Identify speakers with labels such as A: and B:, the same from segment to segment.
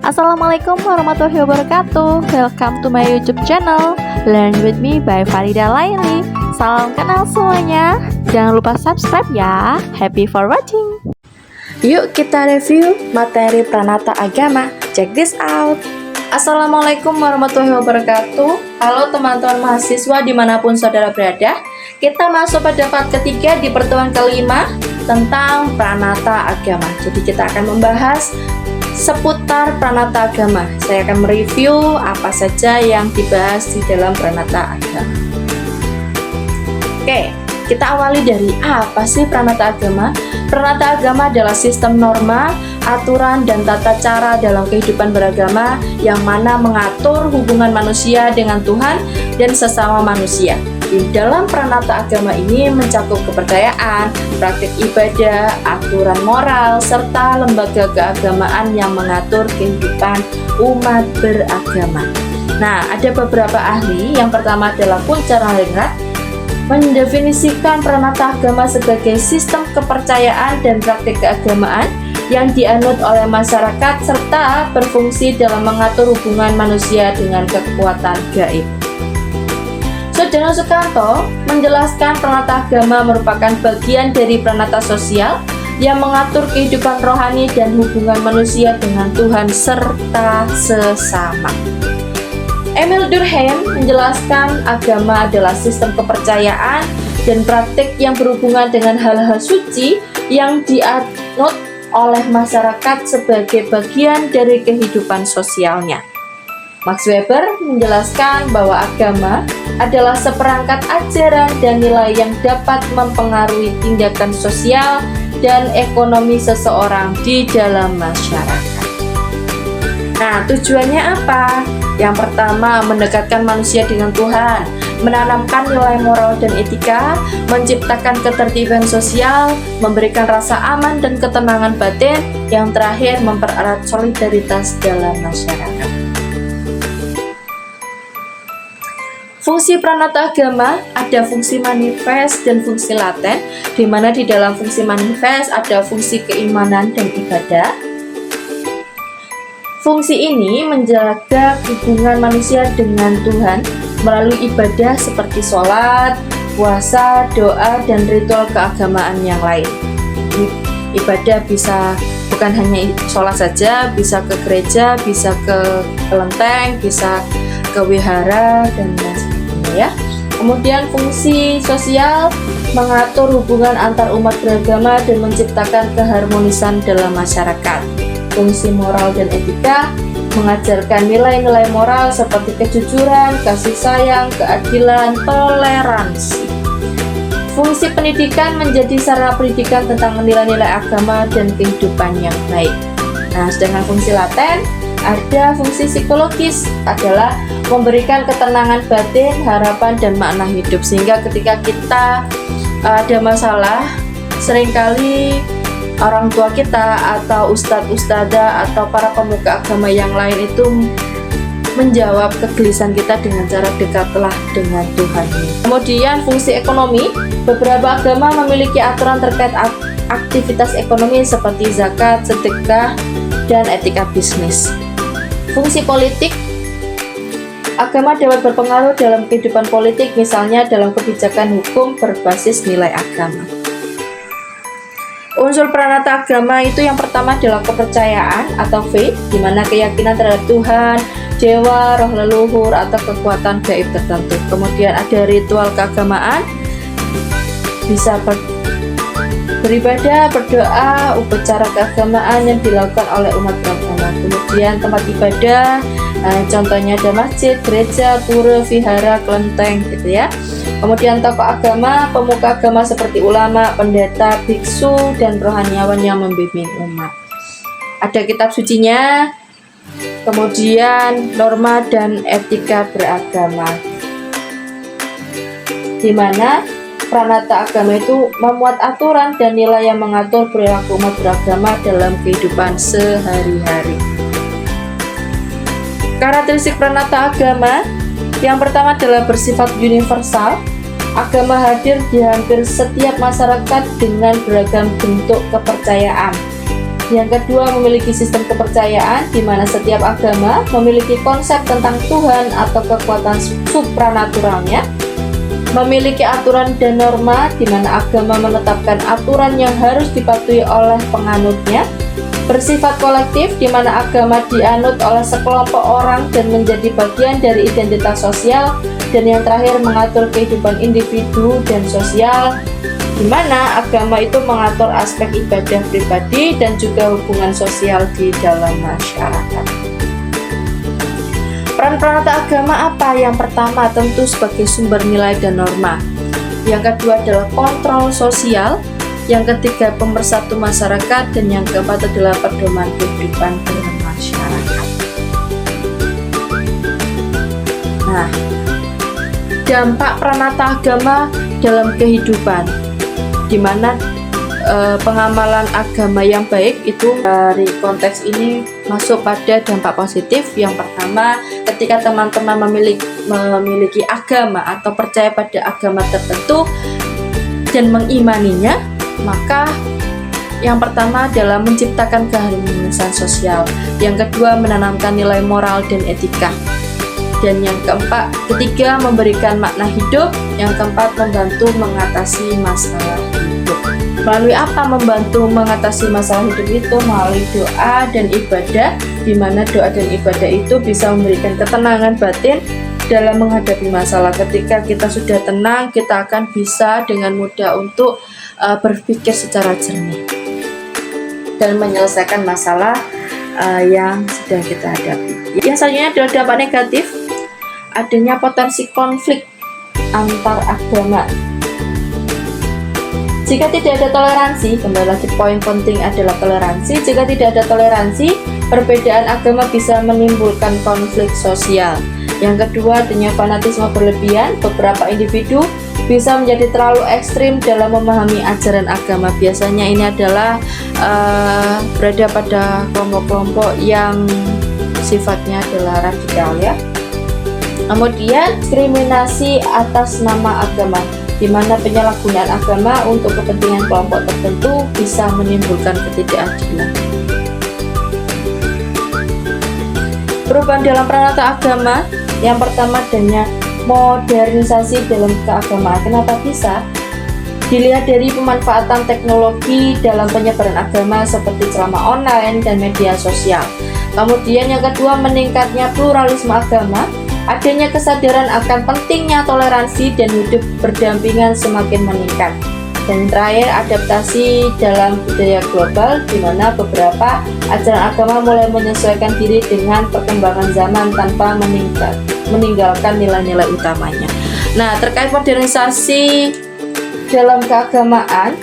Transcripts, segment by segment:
A: Assalamualaikum warahmatullahi wabarakatuh. Welcome to my YouTube channel Learn with me by Farida Laili. Salam kenal semuanya. Jangan lupa subscribe ya. Happy for watching. Yuk kita review materi Pranata Agama. Check this out. Assalamualaikum warahmatullahi wabarakatuh. Halo teman-teman mahasiswa dimanapun saudara berada. Kita masuk pada part ketiga di pertemuan kelima tentang Pranata Agama. Jadi kita akan membahas seputar Pranata Agama. Saya akan mereview apa saja yang dibahas di dalam Pranata Agama. Oke, kita awali dari apa sih Pranata Agama? Pranata Agama adalah sistem norma, aturan, dan tata cara dalam kehidupan beragama yang mana mengatur hubungan manusia dengan Tuhan dan sesama manusia. Di dalam Pranata Agama ini mencakup kepercayaan, praktik ibadah, aturan moral, serta lembaga keagamaan yang mengatur kehidupan umat beragama. Nah, ada beberapa ahli. Yang pertama adalah Puncaralingrat, mendefinisikan Pranata Agama sebagai sistem kepercayaan dan praktik keagamaan yang dianut oleh masyarakat serta berfungsi dalam mengatur hubungan manusia dengan kekuatan gaib. Sudono Sukanto menjelaskan Pranata Agama merupakan bagian dari pranata sosial yang mengatur kehidupan rohani dan hubungan manusia dengan Tuhan serta sesama. Emil Durkheim menjelaskan agama adalah sistem kepercayaan dan praktik yang berhubungan dengan hal-hal suci yang dianut oleh masyarakat sebagai bagian dari kehidupan sosialnya. Max Weber menjelaskan bahwa agama adalah seperangkat ajaran dan nilai yang dapat mempengaruhi tindakan sosial dan ekonomi seseorang di dalam masyarakat. Nah, tujuannya apa? Yang pertama, mendekatkan manusia dengan Tuhan, menanamkan nilai moral dan etika, menciptakan ketertiban sosial, memberikan rasa aman dan ketenangan batin, yang terakhir mempererat solidaritas dalam masyarakat. Fungsi Pranata Agama ada fungsi manifest dan fungsi laten, di mana di dalam fungsi manifest ada fungsi keimanan dan ibadah. Fungsi ini menjaga hubungan manusia dengan Tuhan melalui ibadah seperti sholat, puasa, doa, dan ritual keagamaan yang lain. Ibadah bisa bukan hanya sholat saja, bisa ke gereja, bisa ke kelenteng, bisa ke wihara, dan lain sebagainya ya. Kemudian fungsi sosial mengatur hubungan antar umat beragama dan menciptakan keharmonisan dalam masyarakat. Fungsi moral dan etika mengajarkan nilai-nilai moral seperti kejujuran, kasih sayang, keadilan, toleransi. Fungsi pendidikan menjadi sarana pendidikan tentang nilai-nilai agama dan kehidupan yang baik. Nah, sedangkan fungsi laten ada fungsi psikologis, adalah memberikan ketenangan batin, harapan, dan makna hidup. Sehingga ketika kita ada masalah, seringkali orang tua kita atau ustadz-ustadzah atau para pemuka agama yang lain itu menjawab kegelisahan kita dengan cara dekatlah dengan Tuhan. Kemudian fungsi ekonomi, beberapa agama memiliki aturan terkait aktivitas ekonomi seperti zakat, sedekah, dan etika bisnis. Fungsi politik, agama dapat berpengaruh dalam kehidupan politik, misalnya dalam kebijakan hukum berbasis nilai agama. Unsur Pranata Agama itu yang pertama adalah kepercayaan atau faith, di mana keyakinan terhadap Tuhan, dewa, roh leluhur, atau kekuatan gaib tertentu. Kemudian ada ritual keagamaan, bisa beribadah, berdoa, upacara keagamaan yang dilakukan oleh umat beragama. Kemudian tempat ibadah, contohnya ada masjid, gereja, pura, vihara, kelenteng gitu ya. Kemudian tokoh agama, pemuka agama seperti ulama, pendeta, biksu, dan rohaniawan yang membimbing umat. Ada kitab sucinya, kemudian norma dan etika beragama, di mana Pranata Agama itu memuat aturan dan nilai yang mengatur perilaku umat beragama dalam kehidupan sehari-hari. Karakteristik Pranata Agama yang pertama adalah bersifat universal. Agama hadir di hampir setiap masyarakat dengan beragam bentuk kepercayaan. Yang kedua, memiliki sistem kepercayaan di mana setiap agama memiliki konsep tentang Tuhan atau kekuatan supranaturalnya. Memiliki aturan dan norma di mana agama menetapkan aturan yang harus dipatuhi oleh penganutnya. Bersifat kolektif di mana agama dianut oleh sekelompok orang dan menjadi bagian dari identitas sosial. Dan yang terakhir, mengatur kehidupan individu dan sosial, di mana agama itu mengatur aspek ibadah pribadi dan juga hubungan sosial di dalam masyarakat. Peran peranata agama apa? Yang pertama tentu sebagai sumber nilai dan norma. Yang kedua adalah kontrol sosial. Yang ketiga pemersatu masyarakat. Dan yang keempat adalah pedoman kehidupan bermasyarakat. Nah, dampak peranata agama dalam kehidupan, di mana pengamalan agama yang baik itu dari konteks ini masuk pada dampak positif. Yang pertama, ketika teman-teman memiliki agama atau percaya pada agama tertentu dan mengimaninya, maka yang pertama adalah menciptakan keharmonisan sosial. Yang kedua, menanamkan nilai moral dan etika. Dan yang ketiga, memberikan makna hidup. Yang keempat, membantu mengatasi masalah hidup. Melalui apa membantu mengatasi masalah hidup itu? Melalui doa dan ibadah, di mana doa dan ibadah itu bisa memberikan ketenangan batin dalam menghadapi masalah. Ketika kita sudah tenang, kita akan bisa dengan mudah untuk berpikir secara jernih dan menyelesaikan masalah yang sedang kita hadapi. Yang selanjutnya adalah dampak negatif. Adanya potensi konflik antar agama. Jika tidak ada toleransi, kembali lagi poin penting adalah toleransi. Jika tidak ada toleransi, perbedaan agama bisa menimbulkan konflik sosial. Yang kedua, adanya fanatisme berlebihan. Beberapa individu bisa menjadi terlalu ekstrim dalam memahami ajaran agama. Biasanya ini adalah berada pada kelompok-kelompok yang sifatnya adalah radikal, ya. Kemudian diskriminasi atas nama agama, di mana penyalahgunaan agama untuk kepentingan kelompok tertentu bisa menimbulkan ketidakadilan. Perubahan dalam peranata agama, yang pertama adanya modernisasi dalam keagamaan. Kenapa bisa? Dilihat dari pemanfaatan teknologi dalam penyebaran agama seperti ceramah online dan media sosial. Kemudian yang kedua, meningkatnya pluralisme agama. Adanya kesadaran akan pentingnya toleransi dan hidup berdampingan semakin meningkat. Dan yang terakhir, adaptasi dalam budaya global, di mana beberapa ajaran agama mulai menyesuaikan diri dengan perkembangan zaman tanpa meninggalkan nilai-nilai utamanya. Nah, terkait modernisasi dalam keagamaan,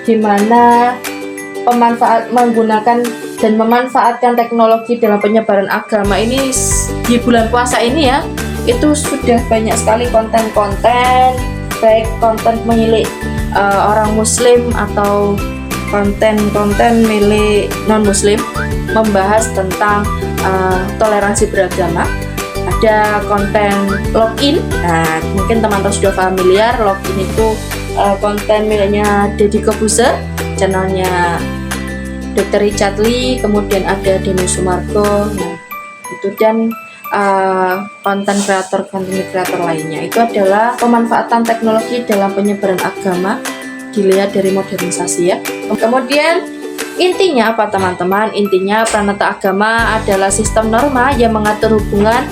A: di mana memanfaatkan teknologi dalam penyebaran agama ini di bulan puasa ini, ya, itu sudah banyak sekali konten-konten, baik konten milik orang muslim atau konten-konten milik non-muslim, membahas tentang toleransi beragama. Ada konten login. Nah, mungkin teman-teman sudah familiar. Login itu konten miliknya Deddy Corbuzier, channelnya Dr. Richard Lee, kemudian ada Denny Sumargo. Nah, itu dan konten kreator lainnya. Itu adalah pemanfaatan teknologi dalam penyebaran agama dilihat dari modernisasi, ya. Kemudian intinya apa, teman-teman? Intinya peranata agama adalah sistem norma yang mengatur hubungan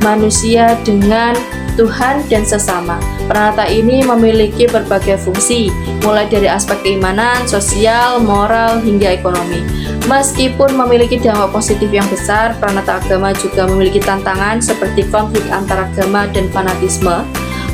A: manusia dengan Tuhan dan sesama. Peranata ini memiliki berbagai fungsi, mulai dari aspek keimanan, sosial, moral, hingga ekonomi. Meskipun memiliki dampak positif yang besar, peranata agama juga memiliki tantangan seperti konflik antar agama dan fanatisme.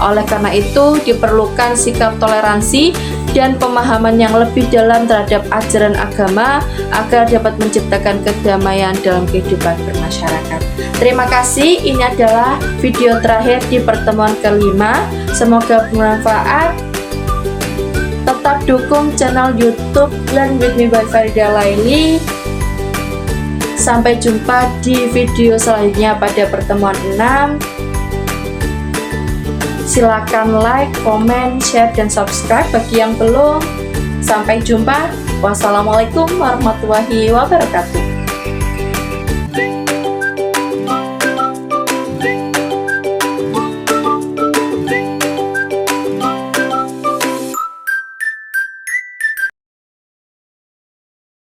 A: Oleh karena itu, diperlukan sikap toleransi dan pemahaman yang lebih dalam terhadap ajaran agama agar dapat menciptakan kedamaian dalam kehidupan bermasyarakat. Terima kasih, ini adalah video terakhir di pertemuan kelima. Semoga bermanfaat. Tetap dukung channel YouTube Learn With Me by Farida Laili. Sampai jumpa di video selanjutnya pada pertemuan 6. Silakan like, komen, share, dan subscribe bagi yang belum. Sampai jumpa. Wassalamualaikum warahmatullahi wabarakatuh.